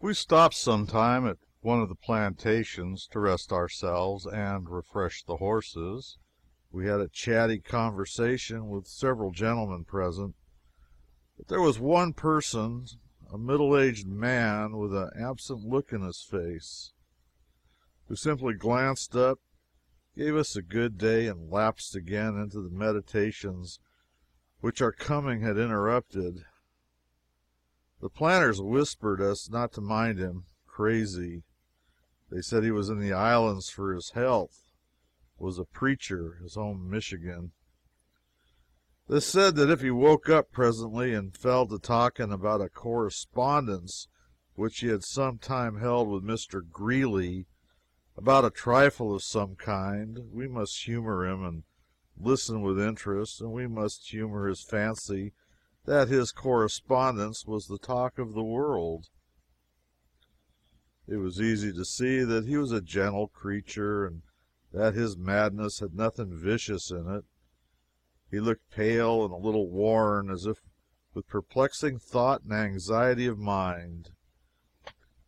We stopped some time at one of the plantations to rest ourselves and refresh the horses. We had a chatty conversation with several gentlemen present, but there was one person, a middle aged man with an absent look in his face, who simply glanced up, gave us a good day, and lapsed again into the meditations which our coming had interrupted. The planters whispered us not to mind him. Crazy. They said he was in the islands for his health, was a preacher, his home Michigan. They said that if he woke up presently and fell to talking about a correspondence which he had some time held with Mr. Greeley about a trifle of some kind, we must humor him and listen with interest, and we must humor his fancy that his correspondence was the talk of the world. It was easy to see that he was a gentle creature, and that his madness had nothing vicious in it. He looked pale and a little worn, as if with perplexing thought and anxiety of mind.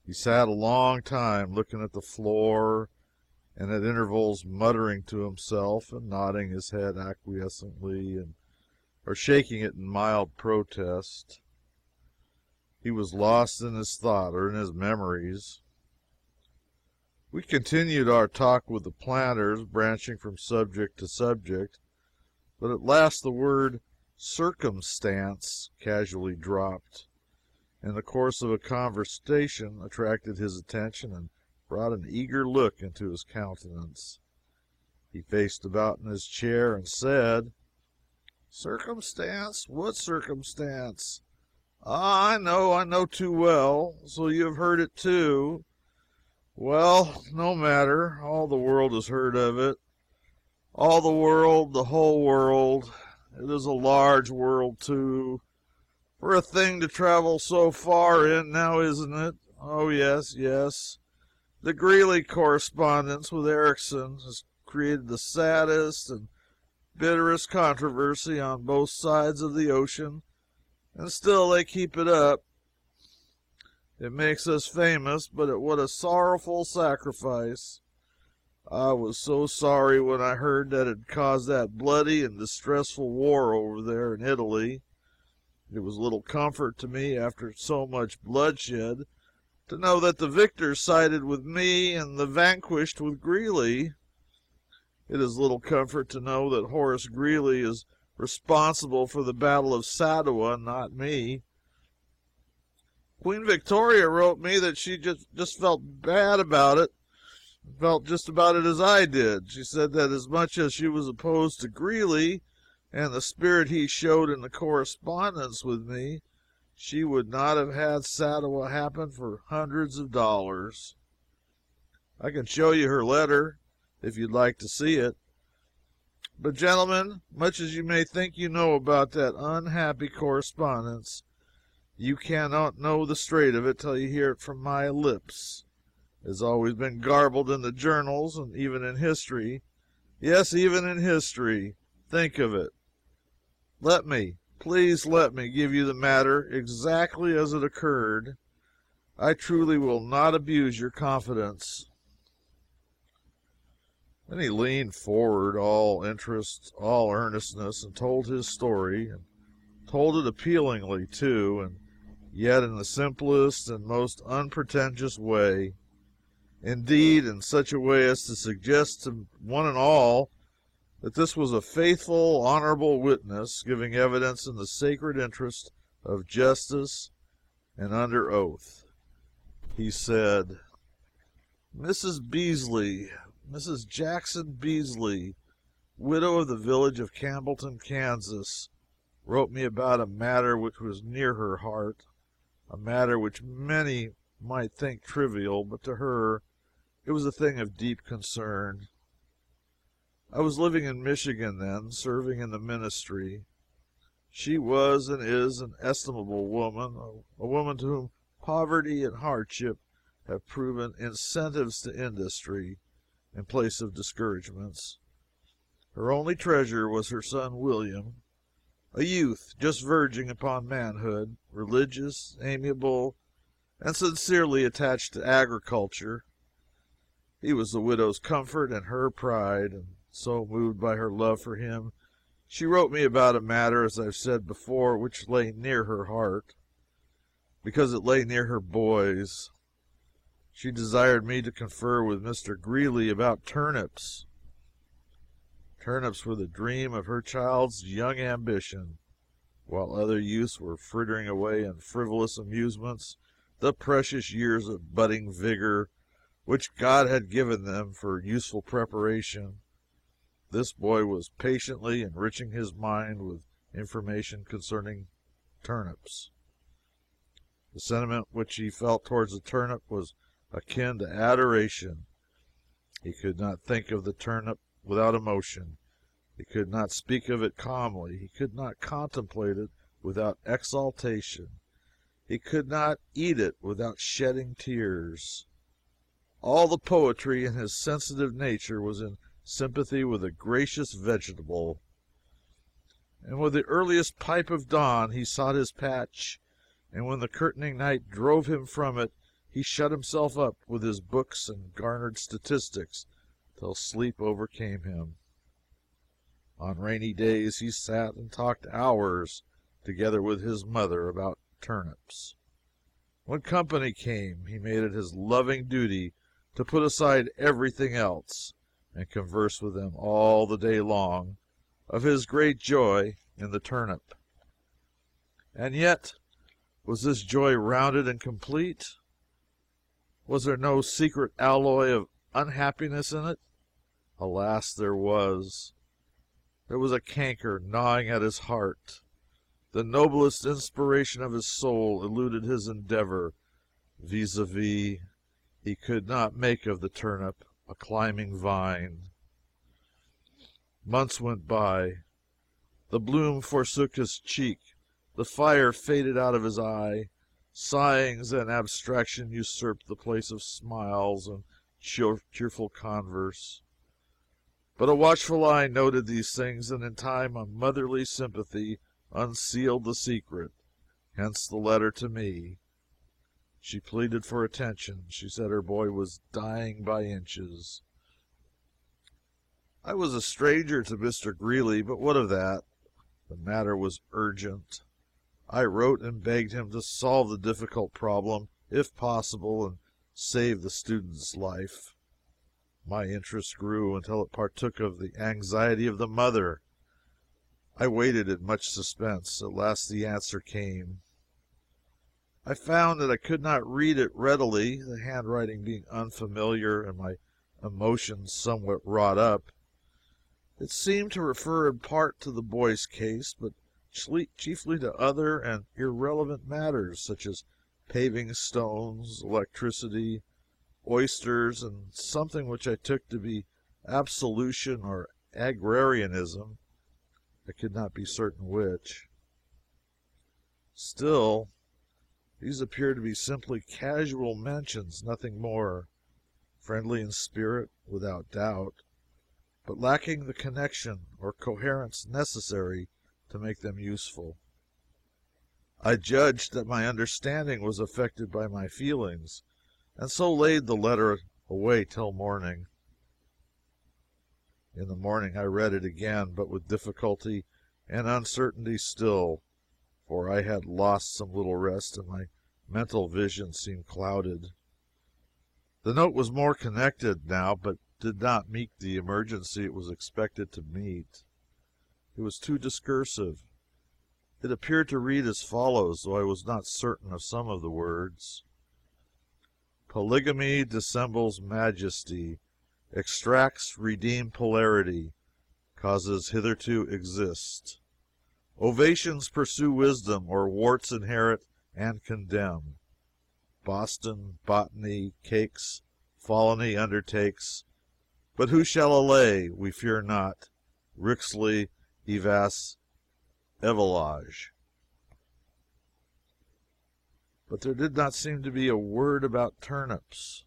He sat a long time looking at the floor, and at intervals muttering to himself and nodding his head acquiescently, or shaking it in mild protest. He was lost in his thought or in his memories. We continued our talk with the planters, branching from subject to subject, but at last the word circumstance casually dropped in the course of a conversation, attracted his attention, and brought an eager look into his countenance. He faced about in his chair and said, "Circumstance? What circumstance? Ah, I know too well. So you have heard it too. Well, no matter. All the world has heard of it. All the world, the whole world. It is a large world, too, for a thing to travel so far in, now isn't it? Oh, yes, yes. The Greeley correspondence with Erickson has created the saddest and bitterest controversy on both sides of the ocean, and still they keep it up. It makes us famous, but at what a sorrowful sacrifice. I was so sorry when I heard that it caused that bloody and distressful war over there in Italy. It was little comfort to me, after so much bloodshed, to know that the victors sided with me and the vanquished with Greeley. It is little comfort to know that Horace Greeley is responsible for the Battle of Sadowa, not me. Queen Victoria wrote me that she just felt bad about it, felt just about it as I did. She said that as much as she was opposed to Greeley and the spirit he showed in the correspondence with me, she would not have had Sadowa happen for hundreds of dollars. I can show you her letter, if you'd like to see it. But, gentlemen, much as you may think you know about that unhappy correspondence, you cannot know the straight of it till you hear it from my lips. It has always been garbled in the journals, and even in history. Yes, even in history. Think of it. Let me, please let me, give you the matter exactly as it occurred. I truly will not abuse your confidence." Then he leaned forward, all interest, all earnestness, and told his story, and told it appealingly, too, and yet in the simplest and most unpretentious way. Indeed, in such a way as to suggest to one and all that this was a faithful, honorable witness, giving evidence in the sacred interest of justice and under oath. He said: "Mrs. Beazely, Mrs. Jackson Beazely, widow of the village of Campbellton, Kansas, wrote me about a matter which was near her heart, a matter which many might think trivial, but to her it was a thing of deep concern. I was living in Michigan then, serving in the ministry. She was and is an estimable woman, a woman to whom poverty and hardship have proven incentives to industry in place of discouragements. Her only treasure was her son William, a youth just verging upon manhood, religious, amiable, and sincerely attached to agriculture. He was the widow's comfort and her pride, and so, moved by her love for him, she wrote me about a matter, as I've said before, which lay near her heart, because it lay near her boys. She desired me to confer with Mr. Greeley about turnips. Turnips were the dream of her child's young ambition. While other youths were frittering away in frivolous amusements the precious years of budding vigor which God had given them for useful preparation, this boy was patiently enriching his mind with information concerning turnips. The sentiment which he felt towards the turnip was akin to adoration. He could not think of the turnip without emotion. He could not speak of it calmly. He could not contemplate it without exaltation. He could not eat it without shedding tears. All the poetry in his sensitive nature was in sympathy with the gracious vegetable, and with the earliest pipe of dawn he sought his patch, and when the curtaining night drove him from it, he shut himself up with his books and garnered statistics till sleep overcame him. On rainy days he sat and talked hours together with his mother about turnips. When company came, he made it his loving duty to put aside everything else and converse with them all the day long of his great joy in the turnip. And yet, was this joy rounded and complete? Was there no secret alloy of unhappiness in it? Alas, there was. There was a canker gnawing at his heart. The noblest inspiration of his soul eluded his endeavor, vis-a-vis. He could not make of the turnip a climbing vine. Months went by. The bloom forsook his cheek. The fire faded out of his eye. Sighings and abstraction usurped the place of smiles and cheerful converse. But a watchful eye noted these things, and in time a motherly sympathy unsealed the secret. Hence the letter to me. She pleaded for attention. She said her boy was dying by inches. I was a stranger to Mr. Greeley, but what of that? The matter was urgent. I wrote and begged him to solve the difficult problem, if possible, and save the student's life. My interest grew until it partook of the anxiety of the mother. I waited in much suspense. At last the answer came. I found that I could not read it readily, the handwriting being unfamiliar and my emotions somewhat wrought up. It seemed to refer in part to the boy's case, but chiefly to other and irrelevant matters, such as paving stones, electricity, oysters, and something which I took to be absolution or agrarianism. I could not be certain which. Still, these appeared to be simply casual mentions, nothing more. Friendly in spirit, without doubt, but lacking the connection or coherence necessary to make them useful. I judged that my understanding was affected by my feelings, and so laid the letter away till morning. In the morning I read it again, but with difficulty and uncertainty still, for I had lost some little rest and my mental vision seemed clouded. The note was more connected now, but did not meet the emergency it was expected to meet. It was too discursive. It appeared to read as follows, though I was not certain of some of the words: Polygamy dissembles majesty, extracts redeem polarity, causes hitherto exist. Ovations pursue wisdom, or warts inherit and condemn. Boston, botany, cakes, Folony undertakes, but who shall allay? We fear not. Rixley, Evas, Evelage. But there did not seem to be a word about turnips.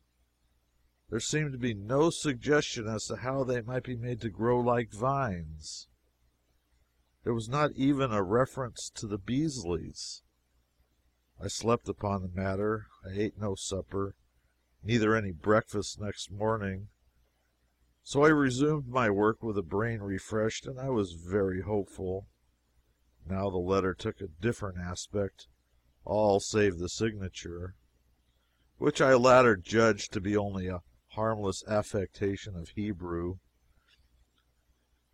There seemed to be no suggestion as to how they might be made to grow like vines. There was not even a reference to the Beazleys. I slept upon the matter. I ate no supper, neither any breakfast next morning. So I resumed my work with a brain refreshed, and I was very hopeful. Now the letter took a different aspect, all save the signature, which I latter judged to be only a harmless affectation of Hebrew.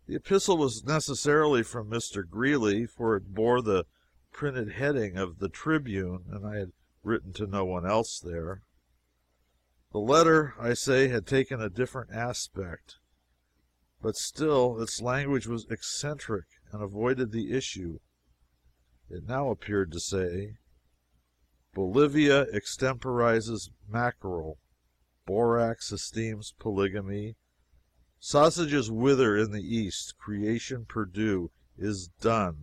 The epistle was necessarily from Mr. Greeley, for it bore the printed heading of the Tribune, and I had written to no one else there. The letter, I say, had taken a different aspect, but still its language was eccentric and avoided the issue. It now appeared to say, Bolivia extemporizes mackerel, borax esteems polygamy, sausages wither in the east, creation Purdue is done,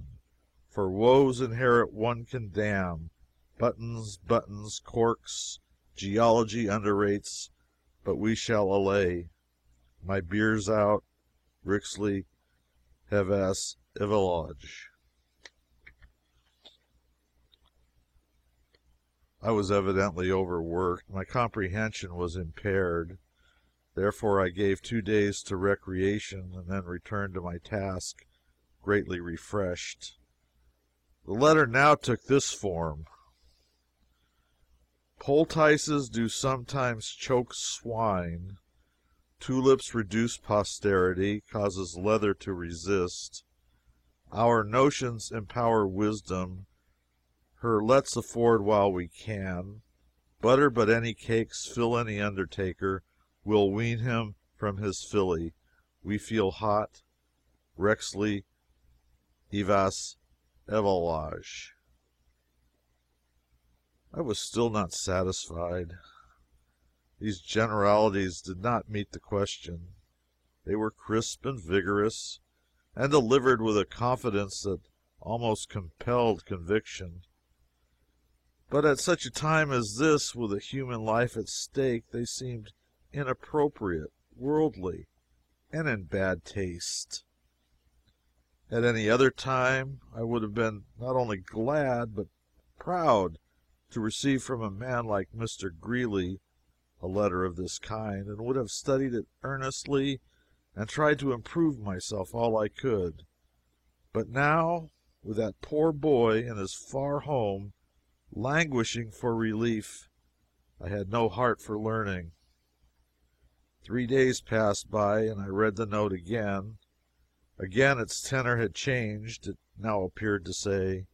for woes inherit one can damn, buttons, corks, geology underrates, but we shall allay. My beer's out, Rixley, Hevas, Evilage. I was evidently overworked. My comprehension was impaired. Therefore, I gave 2 days to recreation and then returned to my task greatly refreshed. The letter now took this form: Poultices do sometimes choke swine. Tulips reduce posterity, causes leather to resist. Our notions empower wisdom. Her let's afford while we can. Butter but any cakes, fill any undertaker. We'll wean him from his filly. We feel hot. Rexley, Evas, Evalage. I was still not satisfied. These generalities did not meet the question. They were crisp and vigorous, and delivered with a confidence that almost compelled conviction. But at such a time as this, with a human life at stake, they seemed inappropriate, worldly, and in bad taste. At any other time, I would have been not only glad, but proud to receive from a man like Mr. Greeley a letter of this kind, and would have studied it earnestly and tried to improve myself all I could. But now, with that poor boy in his far home, languishing for relief, I had no heart for learning. 3 days passed by, and I read the note again. Again its tenor had changed. It now appeared to say,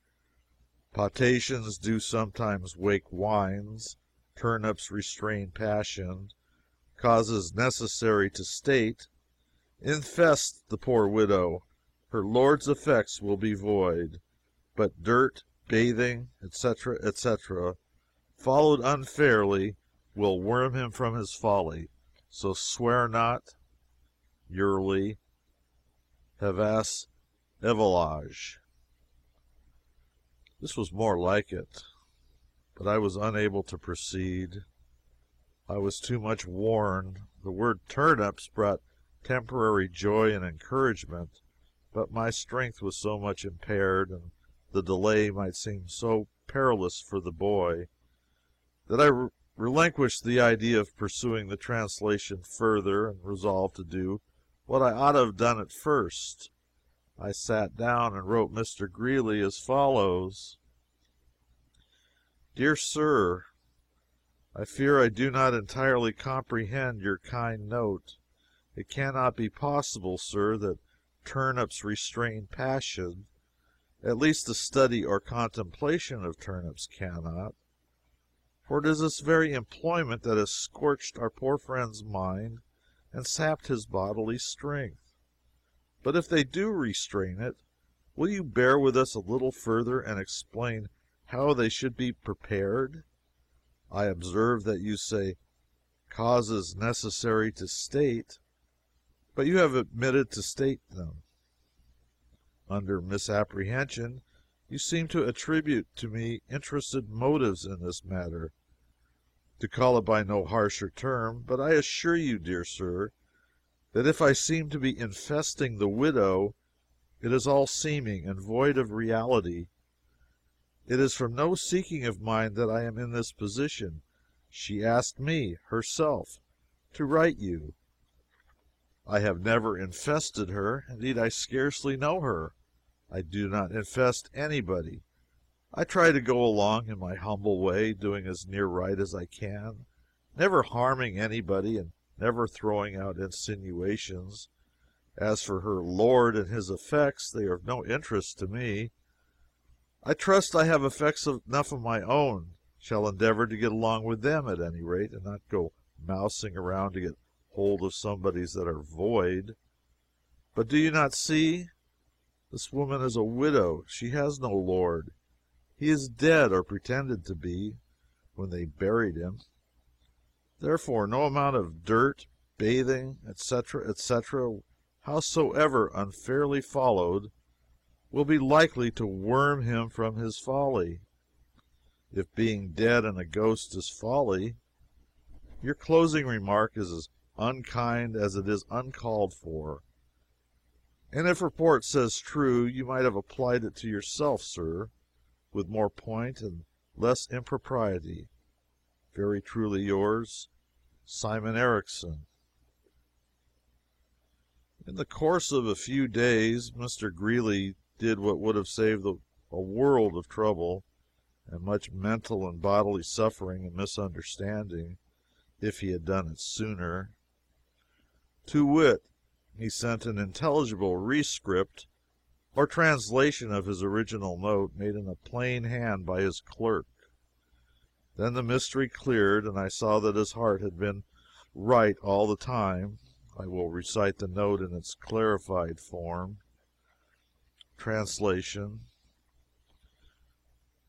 Potations do sometimes wake wines, turnips restrain passion, causes necessary to state, infest the poor widow, her lord's effects will be void, but dirt, bathing, etc., etc., followed unfairly, will worm him from his folly. So swear not, Yearly, Hevas, Evilage. This was more like it, but I was unable to proceed. I was too much worn. The word turnips brought temporary joy and encouragement, but my strength was so much impaired, and the delay might seem so perilous for the boy, that I relinquished the idea of pursuing the translation further, and resolved to do what I ought to have done at first. I sat down and wrote Mr. Greeley as follows: Dear Sir, I fear I do not entirely comprehend your kind note. It cannot be possible, sir, that turnips restrain passion. At least the study or contemplation of turnips cannot, for it is this very employment that has scorched our poor friend's mind and sapped his bodily strength. But if they do restrain it, will you bear with us a little further and explain how they should be prepared? I observe that you say causes necessary to state, but you have omitted to state them. Under misapprehension, you seem to attribute to me interested motives in this matter, to call it by no harsher term, but I assure you, dear sir, that if I seem to be infesting the widow, it is all seeming and void of reality. It is from no seeking of mine that I am in this position. She asked me, herself, to write you. I have never infested her. Indeed, I scarcely know her. I do not infest anybody. I try to go along in my humble way, doing as near right as I can, never harming anybody and never throwing out insinuations. As for her lord and his effects, they are of no interest to me. I trust I have effects enough of my own, shall endeavor to get along with them at any rate, and not go mousing around to get hold of somebody's that are void. But do you not see? This woman is a widow. She has no lord. He is dead, or pretended to be, when they buried him. Therefore, no amount of dirt, bathing, etc., etc., howsoever unfairly followed, will be likely to worm him from his folly. If being dead and a ghost is folly, your closing remark is as unkind as it is uncalled for. And if report says true, you might have applied it to yourself, sir, with more point and less impropriety. Very truly yours, Simon Erickson. In the course of a few days, Mr. Greeley did what would have saved a world of trouble and much mental and bodily suffering and misunderstanding if he had done it sooner. To wit, he sent an intelligible rescript or translation of his original note, made in a plain hand by his clerk. Then the mystery cleared, and I saw that his heart had been right all the time. I will recite the note in its clarified form. Translation: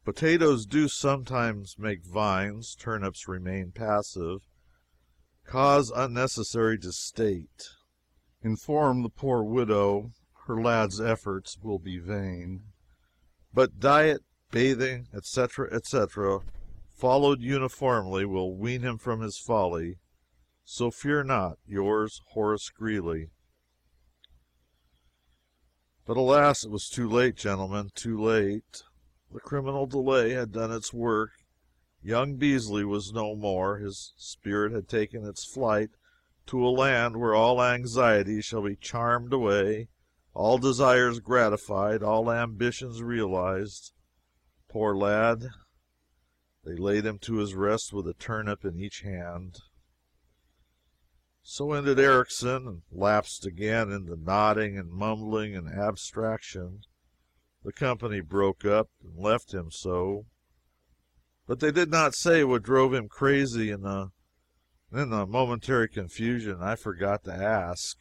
Potatoes do sometimes make vines, turnips remain passive. Cause unnecessary to state. Inform the poor widow her lad's efforts will be vain. But diet, bathing, etc., etc., followed uniformly, will wean him from his folly. So fear not. Yours, Horace Greeley. But alas, it was too late, gentlemen, too late. The criminal delay had done its work. Young Beazely was no more. His spirit had taken its flight to a land where all anxieties shall be charmed away, all desires gratified, all ambitions realized. Poor lad! They laid him to his rest with a turnip in each hand. So ended Erickson, and lapsed again into nodding and mumbling and abstraction. The company broke up and left him so. But they did not say what drove him crazy. In the momentary confusion, I forgot to ask.